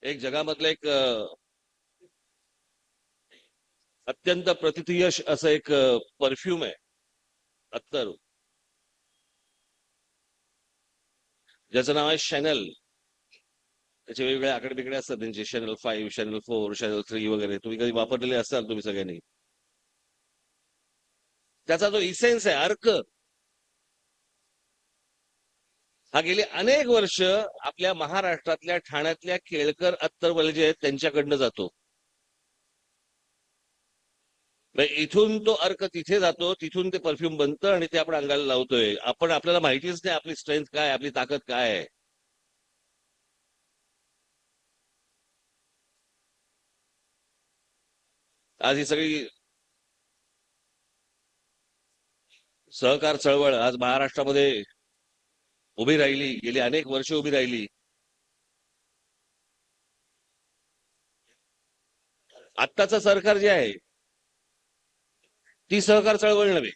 एक जगामधलं एक अत्यंत प्रतिथीय असं एक परफ्यूम आहे अत्तर, ज्याचं नाव आहे शॅनल. त्याचे वेगवेगळे आकडे बिकडे असतात त्यांचे, शॅनल 5, शॅनल 4, शॅनल 3 वगैरे. तुम्ही कधी वापरलेले असाल तुम्ही सगळ्यांनी. त्याचा जो इसेन्स आहे, अर्क, हा गेली अनेक वर्ष आपल्या महाराष्ट्रातल्या ठाण्यातल्या केळकर अत्तरवाले जे आहेत त्यांच्याकडनं जातो. इथून तो अर्क तिथे जातो, तिथून ते परफ्यूम बनतं आणि ते आपण अंगाला लावतोय. आपल्याला माहितीच नाही आपली स्ट्रेंथ काय, आपली ताकद काय आहे. आज ही सगळी सहकार चळवळ आज महाराष्ट्रामध्ये उभी राहिली, गेली अनेक वर्ष उभी राहिली. आत्ताचं सरकार जे आहे ती सहकार चळवळ नव्हे,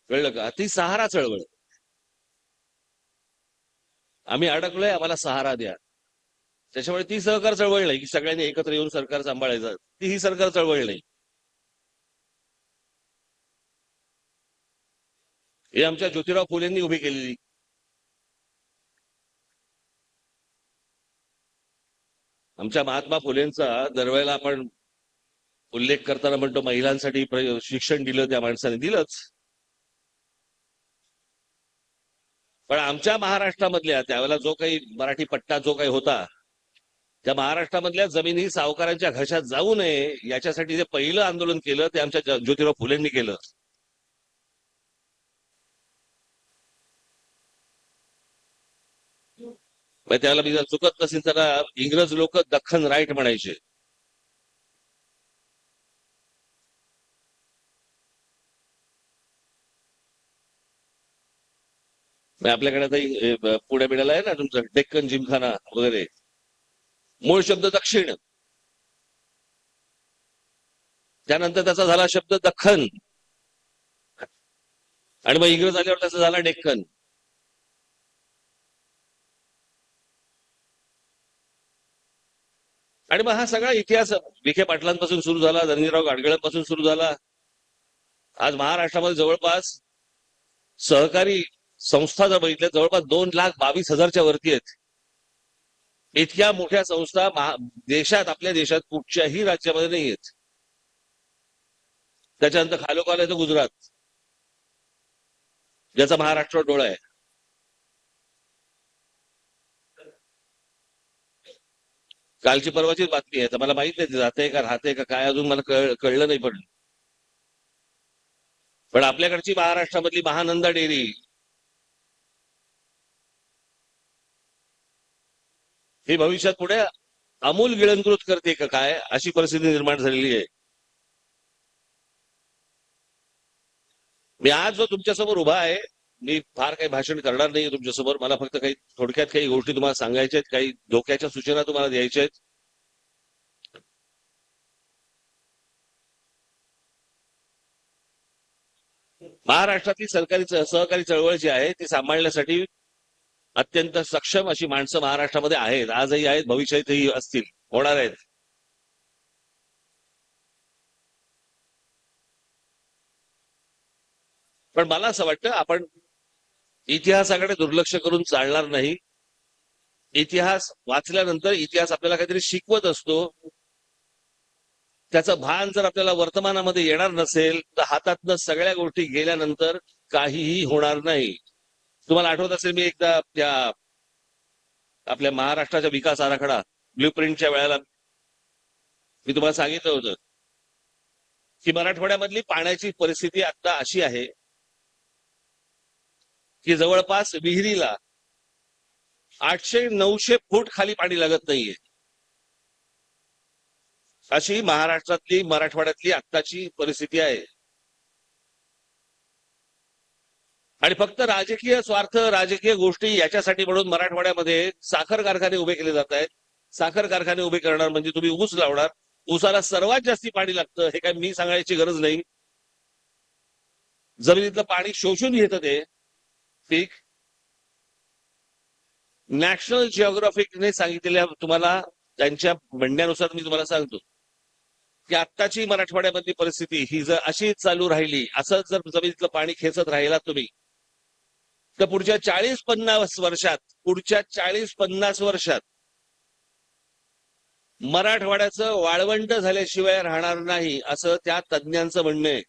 कळलं का? ती सहारा चळवळ. आम्ही अडकलोय, आम्हाला सहारा द्या. त्याच्यामुळे ती सहकार चळवळ नाही की सगळ्यांनी एकत्र येऊन सरकार सांभाळायचं. ती ही सरकार चळवळ नाही. हे आमच्या ज्योतिराव फुलेंनी उभी केलेली. आमच्या महात्मा फुलेंचा दरवेळेला आपण उल्लेख करताना म्हणतो महिलांसाठी शिक्षण दिलं, त्या माणसाने दिलंच. पण आमच्या महाराष्ट्रामधल्या त्यावेळेला जो काही मराठी पट्टा जो काही होता, त्या महाराष्ट्रामधल्या जमिनी सावकारांच्या घशात जाऊ नये याच्यासाठी जे पहिलं आंदोलन केलं ते आमच्या ज्योतिराव फुलेंनी केलं. त्याला मी जर चुकत नसेल तर इंग्रज लोक दख्खन राईट म्हणायचे. आपल्याकडे आता पुणे बिड्याला आहे ना तुमचं डेक्कन जिमखाना वगैरे, मूळ शब्द दक्षिण, त्यानंतर त्याचा झाला शब्द दख्खन, आणि मग इंग्रज आल्यावर त्याचा झाला डेक्कन. आणि मग हा सगळा इतिहास विखे पाटलांपासून सुरू झाला, धनंजयराव गाडगिळांपासून सुरू झाला. आज महाराष्ट्रामध्ये जवळपास सहकारी संस्था जर बघितल्या जवळपास 2,22,000च्या वरती आहेत. इतक्या मोठ्या संस्था देशात, आपल्या देशात कुठच्याही राज्यामध्ये नाही आहेत. त्याच्यानंतर खालोखाल येतो गुजरात, ज्याचा महाराष्ट्र डोळा आहे. कालची परवाचीच बातमी आहे, तर मला माहित नाही जाते का राहते का काय, अजून मला कळलं नाही. पण आपल्याकडची महाराष्ट्रामधली महानंदा डेअरी ही भविष्यात पुढे अमूल गिळंकृत करते का काय, अशी परिस्थिती निर्माण झालेली आहे. मी आज जो तुमच्यासमोर उभा आहे, मी फार काही भाषण करणार नाही तुमच्यासमोर. मला फक्त काही थोडक्यात काही गोष्टी तुम्हाला सांगायच्या आहेत, काही धोक्याच्या सूचना तुम्हाला द्यायच्या आहेत. महाराष्ट्रातली सहकारी चळवळ जी आहे ती सांभाळण्यासाठी अत्यंत सक्षम अशी माणसं महाराष्ट्रामध्ये आहेत, आजही आहेत, भविष्यातही असतील, होणार आहेत. पण मला असं वाटतं आपण इतिहासाकडे दुर्लक्ष करून चालणार नाही. इतिहास वाचल्यानंतर इतिहास आपल्याला काहीतरी शिकवत असतो. त्याचं भान जर आपल्याला वर्तमानामध्ये येणार नसेल तर हातातनं सगळ्या गोष्टी गेल्यानंतर काहीही होणार नाही. तुम्हाला आठवत असेल, मी एकदा त्या आपल्या महाराष्ट्राच्या विकास आराखडा ब्ल्यूप्रिंटच्या वेळेला मी तुम्हाला सांगितलं होतं की मराठवाड्यामधली पाण्याची परिस्थिती आता अशी आहे की जवळपास विहिरीला 800-900 फूट खाली पाणी लागत नाहीये. अशी महाराष्ट्रातली, मराठवाड्यातली आत्ताची परिस्थिती आहे. आणि फक्त राजकीय स्वार्थ, राजकीय गोष्टी याच्यासाठी म्हणून मराठवाड्यामध्ये साखर कारखाने उभे केले जात आहेत. साखर कारखाने उभे करणार म्हणजे तुम्ही ऊस लावणार, ऊसाला सर्वात जास्ती पाणी लागतं हे काय मी सांगायची गरज नाही. जमिनीतलं पाणी शोषून घेतं ते पीक, नॅशनल जिओग्राफिकने सांगितलेल्या तुम्हाला त्यांच्या म्हणण्यानुसार मी तुम्हाला सांगतो की आत्ताची मराठवाड्यामधली परिस्थिती ही जर अशीच चालू राहिली, असंच जर जमिनीतलं पाणी खेचत राहिला तुम्ही, तर पुढच्या 40-50 वर्षात मराठवाड्याचं वाळवंट झाल्याशिवाय राहणार नाही, असं त्या तज्ज्ञांचं म्हणणं आहे.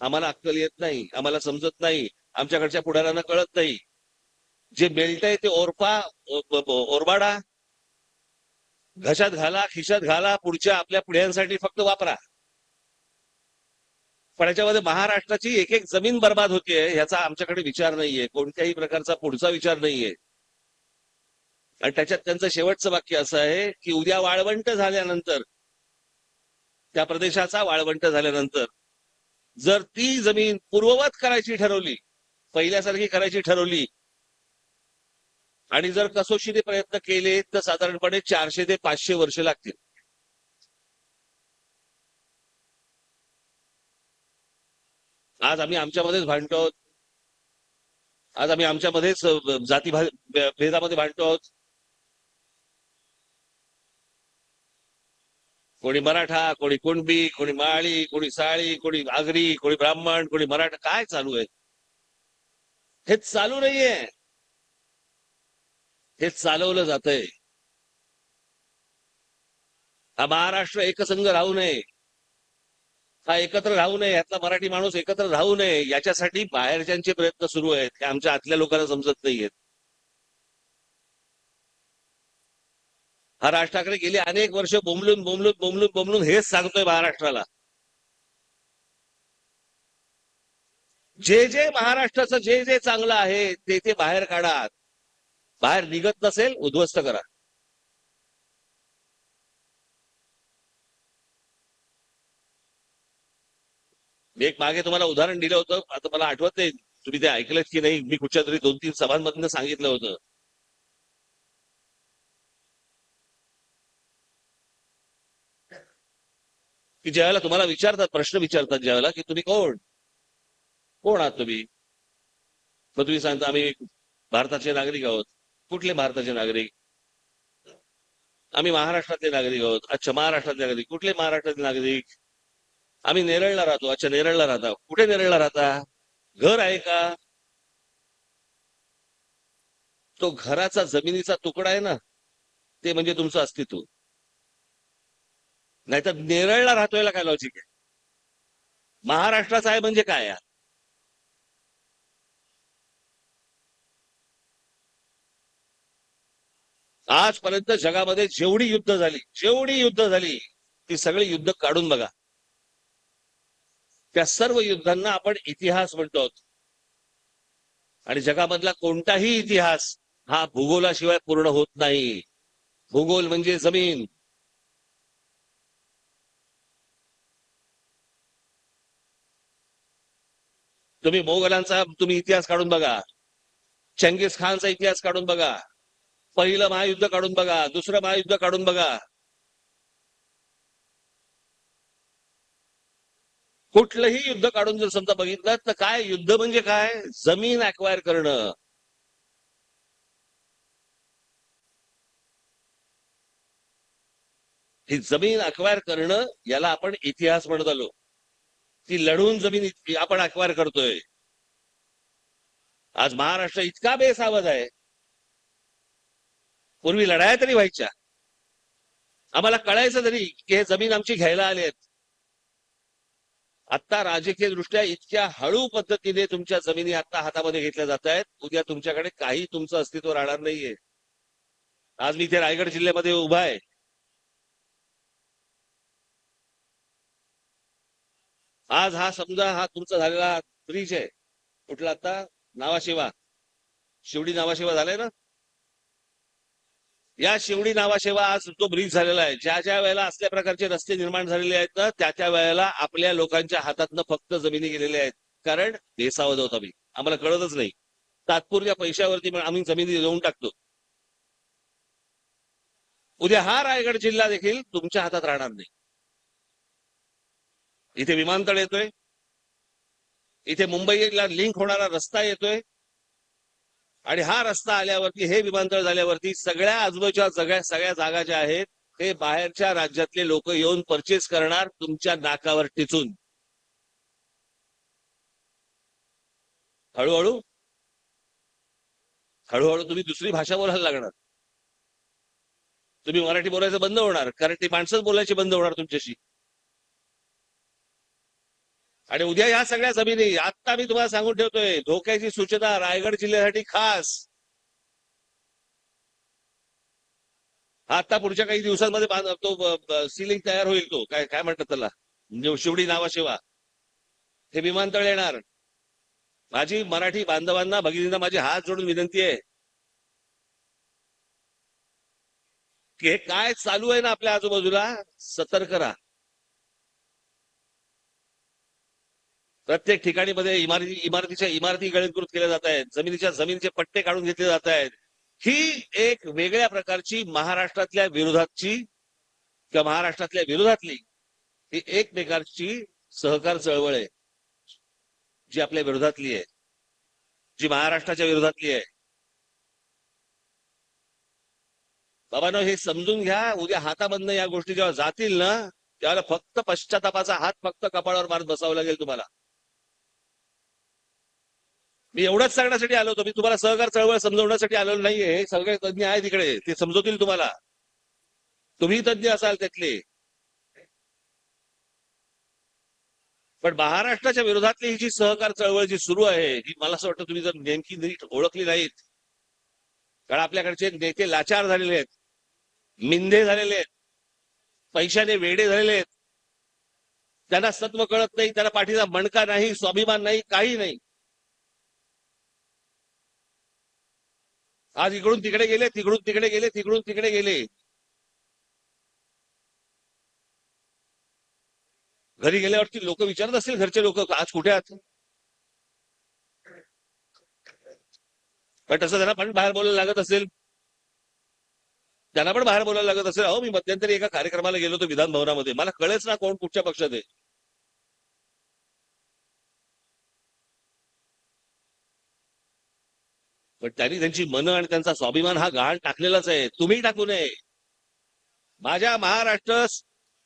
आम्हाला अक्कल येत नाही, आम्हाला समजत नाही, आमच्याकडच्या पुढाऱ्यांना कळत नाही. जे बेल्ट आहे ते ओरबाडा, घशात घाला, खिशात घाला, पुढच्या आपल्या पिढ्यांसाठी फक्त वापरा. पण याच्यामध्ये महाराष्ट्राची एक एक जमीन बर्बाद होतीये ह्याचा आमच्याकडे विचार नाहीये, कोणत्याही प्रकारचा पुढचा विचार नाहीये. आणि त्याच्यात त्यांचं शेवटचं वाक्य असं आहे की उद्या वाळवंट झाल्यानंतर, त्या प्रदेशाचा वाळवंट झाल्यानंतर जर ती जमीन पूर्ववत करायची ठरवली, पहिल्यासारखी करायची ठरवली, आणि जर कसोशीने प्रयत्न केले, तर साधारणपणे 400 ते 500 वर्ष लागतील. आज आम्ही आमच्यामध्येच भांडतो आहोत, आज आम्ही आमच्यामध्येच जाती भेदामध्ये भांडतो आहोत. कोणी मराठा, कोणी कुणबी, कोणी माळी, कोणी साळी, कोणी आगरी, कोणी ब्राह्मण, कोणी मराठा. काय चालू आहे? हे चालू नाहीये, हे चालवलं जातंय. हा महाराष्ट्र एकसंघ राहू नये, हा एकत्र राहू नये, यातला मराठी माणूस एकत्र राहू नये, याच्यासाठी बाहेरच्यांचे प्रयत्न सुरू आहेत, हे आमच्या आतल्या लोकांना समजत नाहीयेत. हा राज ठाकरे गेली अनेक वर्ष बोंबलून बोंबलून बोंबलून बोंबलून हेच सांगतोय महाराष्ट्राला. जे जे महाराष्ट्राचं जे जे चांगलं आहे ते ते बाहेर काढा, बाहेर निघत नसेल उद्ध्वस्त करा. मी एक मागे तुम्हाला उदाहरण दिलं होतं, आता मला आठवत नाही तुम्ही ते ऐकलं की नाही. मी कुठच्या तरी 2-3 सभांमधनं सांगितलं होतं की ज्यावेळेला तुम्हाला विचारतात, प्रश्न विचारतात ज्यावेळेला, की तुम्ही कोण कोण आहात तुम्ही, मग तुम्ही सांगता आम्ही भारताचे नागरिक आहोत. कुठले भारताचे नागरिक? आम्ही महाराष्ट्रातले नागरिक आहोत. अच्छा, महाराष्ट्रातले नागरिक. कुठले महाराष्ट्रातले नागरिक? आम्ही नेरळला राहतो. अच्छा, नेरळला राहता. कुठे नेरळला राहता? घर आहे का? तो घराचा जमिनीचा तुकडा आहे ना, ते म्हणजे तुमचं अस्तित्व. नाहीतर नेरळला राहतोयला काय लॉजिक आहे? महाराष्ट्राचा आहे म्हणजे काय यार? आजपर्यंत जगामध्ये जेवढी युद्ध झाली ती सगळी युद्ध काढून बघा. त्या सर्व युद्धांना आपण इतिहास म्हणतो आहोत. आणि जगामधला कोणताही इतिहास हा भूगोलाशिवाय पूर्ण होत नाही. भूगोल म्हणजे जमीन. तुम्ही मोगलांचा इतिहास काढून बघा, चंगीज खानचा इतिहास काढून बघा, पहिलं महायुद्ध काढून बघा, दुसरं महायुद्ध काढून बघा. कुठलंही युद्ध काढून जर समजा बघितलं तर काय युद्ध म्हणजे काय? जमीन अक्वायर करणं. ही जमीन अक्वायर करणं याला आपण इतिहास म्हणत आलो. ती लढून जमीन आपण अक्वायर करतोय. आज महाराष्ट्र इतका बेसावध आहे. पूर्वी लढाया तरी व्हायच्या, आम्हाला कळायचं तरी की हे जमीन आमची घ्यायला आलेत. आता राजकीय दृष्ट्या इतक्या हळू पद्धतीने तुमच्या जमिनी आता हातामध्ये घेतल्या जात आहेत, उद्या तुमच्याकडे काही तुमचं अस्तित्व राहणार नाहीये. आज मी इथे रायगड जिल्ह्यामध्ये उभा आहे. आज हा समजा हा तुमचा झालेला ब्रिज आहे, कुठला आता? नावाशेवा, शिवडी नावाशेवा झालाय ना. या शिवडी नावाशेवा आज तो ब्रिज झालेला आहे. ज्या ज्या वेळेला असल्या प्रकारचे रस्ते निर्माण झालेले आहेत ना, त्या त्या वेळेला आपल्या लोकांच्या हातातनं फक्त जमिनी गेलेल्या आहेत. कारण बेसावध होत आम्हाला कळतच नाही. तात्पुरत्या पैशावरती आम्ही जमिनी देऊन टाकतो. उद्या हा रायगड जिल्हा देखील तुमच्या हातात राहणार नाही. इथे विमानतळ येतोय, इथे मुंबईला लिंक होणारा रस्ता येतोय, आणि हा रस्ता आल्यावरती, हे विमानतळ झाल्यावरती सगळ्या आजूबाजूच्या सगळ्या जागा ज्या आहेत ते बाहेरच्या राज्यातले लोक येऊन परचेस करणार तुमच्या नाकावर टिचून. हळूहळू हळूहळू तुम्ही दुसरी भाषा बोलायला लागणार. तुम्ही मराठी बोलायचं बंद होणार, कारण ती माणसंच बोलायची बंद होणार तुमच्याशी. आणि उद्या या सगळ्या जमिनी, आता मी तुम्हाला सांगून ठेवतोय, धोक्याची सूचना रायगड जिल्ह्यासाठी खास. आता पुढच्या काही दिवसांमध्ये तो सिलिंग तयार होईल, तो काय काय म्हणतात त्याला, शिवडी नावाशिवा हे विमानतळ येणार. माझी मराठी बांधवांना, भगिनींना माझी हात जोडून विनंती आहे की हे काय चालू आहे ना आपल्या आजूबाजूला, सतर्क राहा. प्रत्येक ठिकाणी मध्ये इमारतीच्या इमारती गळीकृत केल्या जात आहेत, जमिनीचे पट्टे काढून घेतले जात आहेत. ही एक वेगळ्या प्रकारची महाराष्ट्रातल्या विरोधातची किंवा महाराष्ट्रातल्या विरोधातली ही एक प्रकारची सहकार चळवळ आहे, जी आपल्या विरोधातली आहे, जी महाराष्ट्राच्या विरोधातली आहे. बाबांनो, हे समजून घ्या. उद्या हातामधनं या गोष्टी जेव्हा जातील ना, त्यावेळेला फक्त पश्चातापाचा हात फक्त कपाळावर मारत बसावं लागेल तुम्हाला. मी एवढंच सांगण्यासाठी आलो होतो. मी तुम्हाला सहकार चळवळ समजवण्यासाठी आलेलो नाहीये. हे सगळे तज्ञ आहेत तिकडे, ते समजवतील तुम्हाला. तुम्ही तज्ञ असाल त्यातले. पण महाराष्ट्राच्या विरोधातली ही जी सहकार चळवळ जी सुरू आहे, ही मला असं वाटतं तुम्ही जर नेमकी नीट ओळखली नाहीत, कारण आपल्याकडचे नेते लाचार झालेले आहेत, मिंधे झालेले आहेत, पैशाने वेडे झालेले आहेत. त्यांना सत्व कळत नाही, त्यांना पाठीचा मणका नाही, स्वाभिमान नाही, काही नाही. आज इकडून तिकडे गेले, तिकडून तिकडे गेले, तिकडून तिकडे गेले. घरी गेल्यावरती लोक विचारत असतील, घरचे लोक आज कुठे आहात. पण तसं त्यांना पण बाहेर बोलायला लागत असेल, त्यांना पण बाहेर बोलायला लागत असेल. अहो, मी मध्यंतरी एका कार्यक्रमाला गेलो होतो विधान भवनामध्ये, मला कळेच ना कोण कुठच्या पक्षात आहे. पण त्यांनी त्यांची मनं आणि त्यांचा स्वाभिमान हा गहाण टाकलेलाच आहे. तुम्ही टाकू नये. माझ्या महाराष्ट्र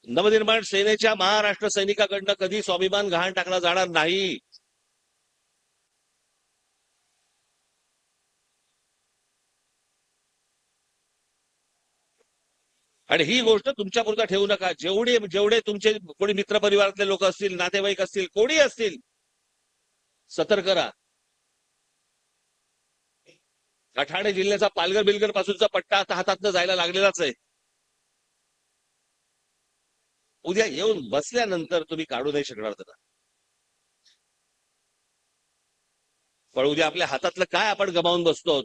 नवनिर्माण सेनेच्या महाराष्ट्र सैनिकाकडनं कधी स्वाभिमान गहाण टाकला जाणार नाही. आणि ही गोष्ट तुमच्यापुरता ठेवू नका. जेवढे जेवढे तुमचे कोणी मित्र परिवारातले लोक असतील, नातेवाईक असतील, कोणी असतील, सतर्क राहा. ठाणे जिल्ह्याचा पालघर बिलघर पासूनचा पट्टा आता हातातनं जायला लागलेलाच आहे. उद्या येऊन बसल्यानंतर तुम्ही काढू नाही शकणार त्याला. पण उद्या आपल्या हातातलं काय आपण गमावून बसतो.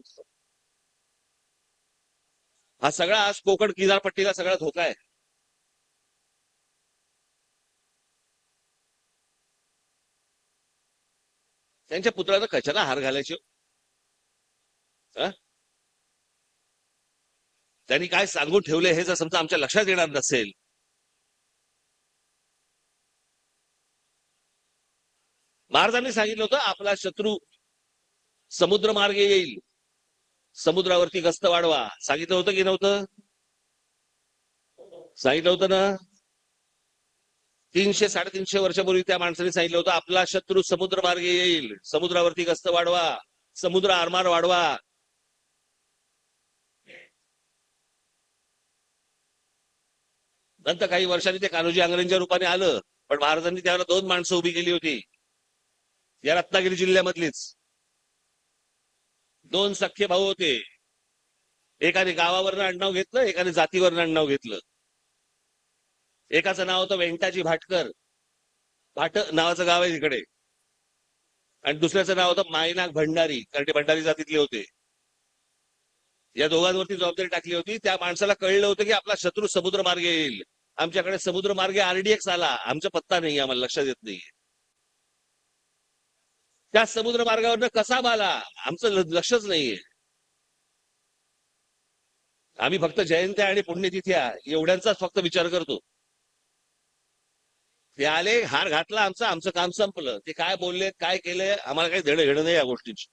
हा सगळा आज कोकण किनारपट्टीला सगळा धोका आहे. त्यांच्या पुतळ्याला कशाला हार घालायचे. त्यांनी काय सांगून ठेवले हे जर समजा आमच्या लक्षात येणार नसेल, महाराजांनी सांगितलं होतं आपला शत्रू समुद्र मार्गे येईल, समुद्रावरती गस्त वाढवा. सांगितलं होतं की नव्हतं? सांगितलं होतं ना. 300-350 वर्षापूर्वी त्या माणसाने सांगितलं होतं आपला शत्रू समुद्र मार्गे येईल, समुद्रावरती गस्त वाढवा, समुद्र आरमार वाढवा. नंतर काही वर्षांनी ते कान्होजी आंग्रेंच्या रूपाने आलं, पण महाराजांनी त्यावेळेला 2 माणसं उभी केली होती, या रत्नागिरी जिल्ह्यामधलीच. 2 सख्खे भाऊ होते. एकाने गावावरनं आडनाव घेतलं, एकाने जातीवरनं आडनाव घेतलं. एकाचं नाव होतं वेंकटाजी भाटकर, भाट नावाचं गाव आहे तिकडे, आणि दुसऱ्याचं नाव होतं मायनाक भंडारी, कारण ते भंडारी जातीतले होते. या दोघांवरती जबाबदारी टाकली होती. त्या माणसाला कळलं होतं की आपला शत्रू समुद्र मार्गे येईल. आमच्याकडे समुद्र मार्गे RDX आला, आमचा पत्ता नाही, आम्हाला लक्षात येत नाहीये. त्या समुद्र मार्गावरनं कसा आला आमचं लक्षच नाहीये. आम्ही फक्त जयंत्या आणि पुण्यतिथ्या एवढ्यांचाच फक्त विचार करतो. ते आले, हार घातला, आमचं काम संपलं. ते काय बोलले, काय केले, आम्हाला काही देणं घेणं नाही या गोष्टीची.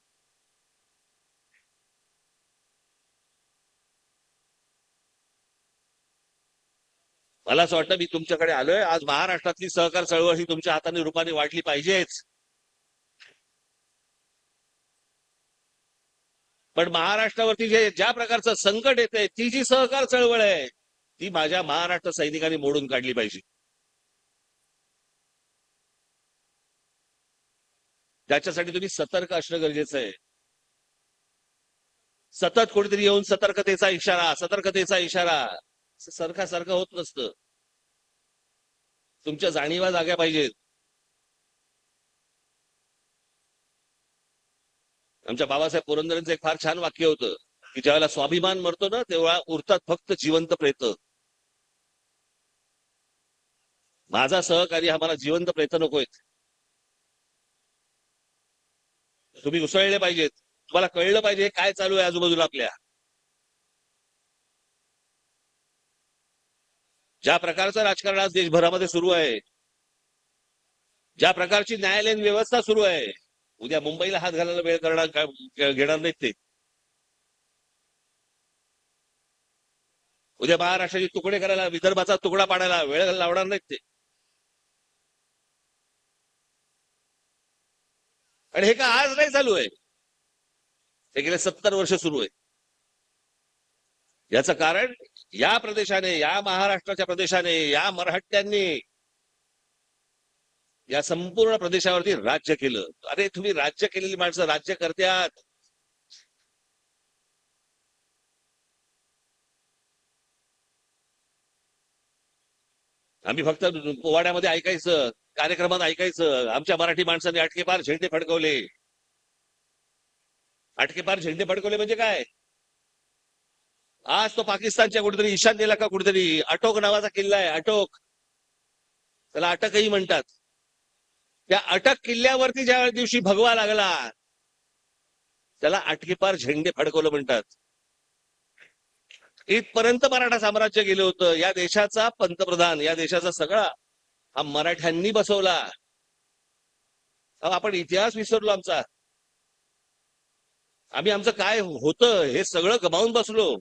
मला असं वाटतं मी तुमच्याकडे आलोय आज. महाराष्ट्रातली सहकार चळवळ ही तुमच्या हाताने रूपाने वाढली पाहिजेच. पण महाराष्ट्रावरती ज्या प्रकारचं संकट येतंय ती जी सहकार चळवळ आहे ती माझ्या महाराष्ट्र सैनिकांनी मोडून काढली पाहिजे. त्याच्यासाठी तुम्ही सतर्क असणं गरजेचं आहे. सतत कोणीतरी येऊन सतर्कतेचा इशारा सारखं होत नसतं. तुमच्या जाणीवा जाग्या पाहिजेत. आमच्या बाबासाहेब पुरंदरेंचं एक फार छान वाक्य होतं की ज्यावेळेला स्वाभिमान मरतो ना तेव्हा उरतात फक्त जिवंत प्रेत. माझा सहकारी हा मला जिवंत प्रेत नकोयत. तुम्ही उसळले पाहिजेत. तुम्हाला कळलं पाहिजे काय चालू आहे आजूबाजूला आपल्या. ज्या प्रकारचं राजकारण आज देशभरामध्ये सुरू आहे, ज्या प्रकारची न्यायालयीन व्यवस्था सुरू आहे, उद्या मुंबईला हात घालायला वेळ घेणार नाहीत ते. उद्या महाराष्ट्राचे तुकडे करायला, विदर्भाचा तुकडा पाडायला वेळ लावणार नाहीत ते. आणि हे का आज नाही चालू आहे, हे गेले 70 वर्ष सुरू आहे. याचं कारण या प्रदेशाने, या महाराष्ट्राच्या प्रदेशाने, या मराठ्यांनी या संपूर्ण प्रदेशावरती राज्य केलं. अरे तुम्ही राज्य केलेली माणसं राज्य करत्यात. आम्ही फक्त पोवाड्यामध्ये ऐकायचं, कार्यक्रमात ऐकायचं. आमच्या मराठी माणसांनी अटकेपार झेंडे फडकवले. अटकेपार झेंडे फडकवले म्हणजे काय? आज तो पाकिस्तानच्या कुठेतरी ईशान्येला का कुठेतरी अटोक नावाचा किल्ला आहे, अटोक, त्याला अटकही म्हणतात. त्या अटक किल्ल्यावरती ज्या दिवशी भगवा लागला त्याला अटकेपार झेंडे फडकवलं म्हणतात. इथपर्यंत मराठा साम्राज्य गेलं होतं. या देशाचा पंतप्रधान, या देशाचा सगळा हा मराठ्यांनी बसवला. आपण इतिहास विसरलो आमचा. आम्ही आमचं काय होतं हे सगळं गमावून बसलो.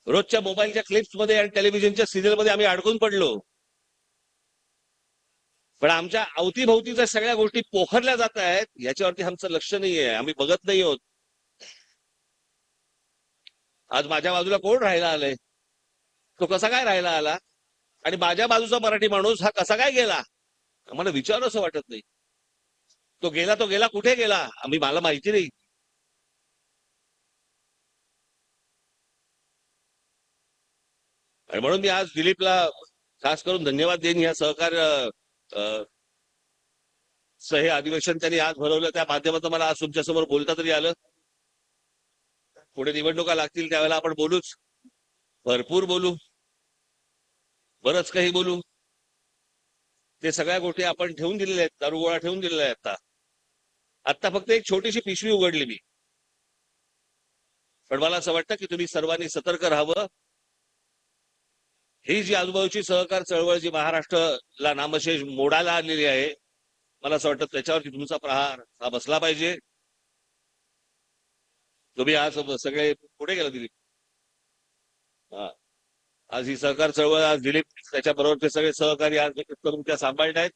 रोजच्या मोबाईलच्या क्लिप्समध्ये आणि टेलिव्हिजनच्या सिरियलमध्ये आम्ही अडकून पडलो. पण आमच्या अवतीभोवतीच्या सगळ्या गोष्टी पोखरल्या जात आहेत याच्यावरती आमचं लक्ष नाहीये, आम्ही बघत नाही आहोत. आज माझ्या बाजूला कोण राहायला आलंय? तो कसा काय राहायला आला? आणि माझ्या बाजूचा मराठी माणूस हा कसा काय गेला? आम्हाला विचार असं वाटत नाही. तो गेला कुठे गेला? मला माहिती नाही. आणि म्हणून मी आज दिलीपला खास करून धन्यवाद देईन. या सहकार्य हे अधिवेशन त्यांनी आज भरवलं, त्या माध्यमातून मला आज तुमच्यासमोर बोलता तरी आलं. पुढे निवडणुका लागतील त्यावेळेला आपण बोलूच, भरपूर बोलू, बरंच काही बोलू. ते सगळ्या गोष्टी आपण ठेवून दिलेल्या आहेत, दारुगोळा ठेवून दिलेला आहे. आता फक्त एक छोटीशी पिशवी उघडली मी. पण मला असं वाटतं की तुम्ही सर्वांनी सतर्क राहावं. ही जी आजूबाजूची सहकार चळवळ जी महाराष्ट्राला नामशेष मोडायला आलेली आहे, मला असं वाटतं त्याच्यावरती तुमचा प्रहार हा बसला पाहिजे. तुम्ही आज सगळे पुढे गेला दिलीप. आज ही सहकार चळवळ, आज दिलीप त्याच्याबरोबरचे सगळे सहकारी आज करून त्या सांभाळत आहेत.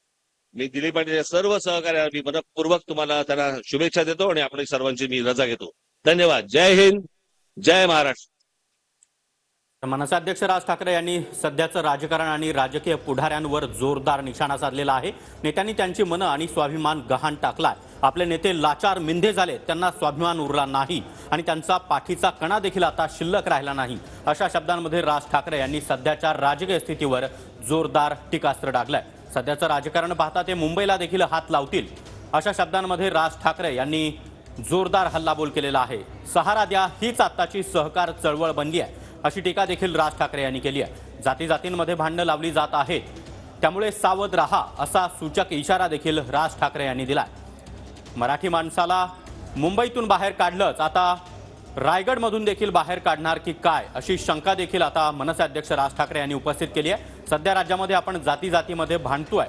मी दिलीप आणि सर्व सहकार्या मी मनपूर्वक तुम्हाला त्यांना शुभेच्छा देतो आणि आपण सर्वांची मी रजा घेतो. धन्यवाद. जय हिंद, जय महाराष्ट्र. मनसे अध्यक्ष राज ठाकरे यांनी सध्याचं राजकारण आणि राजकीय पुढाऱ्यांवर जोरदार निशाणा साधलेला आहे. नेत्यांनी त्यांची मनं आणि स्वाभिमान गहाण टाकलाय. आपले नेते लाचार मिंधे झाले, त्यांना स्वाभिमान उरला नाही आणि त्यांचा पाठीचा कणा देखील आता शिल्लक राहिला नाही. अशा शब्दांमध्ये राज ठाकरे यांनी सध्याच्या राजकीय स्थितीवर जोरदार टीकास्त्र डागलंय. सध्याचं राजकारण पाहता ते मुंबईला देखील हात लावतील अशा शब्दांमध्ये राज ठाकरे यांनी जोरदार हल्लाबोल केलेला आहे. सहारा द्या हीच आत्ताची सहकार चळवळ बनली आहे अशी टीका देखील राज ठाकरे यांनी केली आहे. जाती जातींमध्ये भांडणं लावली जात आहेत, त्यामुळे सावध रहा असा सूचक इशारा देखील राज ठाकरे यांनी दिलाय. मराठी माणसाला मुंबईतून बाहेर काढलंच, आता रायगडमधून देखील बाहेर काढणार की काय अशी शंका देखील आता मनसे अध्यक्ष राज ठाकरे यांनी उपस्थित केली आहे. सध्या राज्यामध्ये आपण जाती जातीमध्ये भांडतोय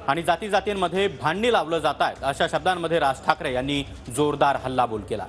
आणि जाती जातींमध्ये भांडणी लावलं जात आहेत अशा शब्दांमध्ये राज ठाकरे यांनी जोरदार हल्लाबोल केला.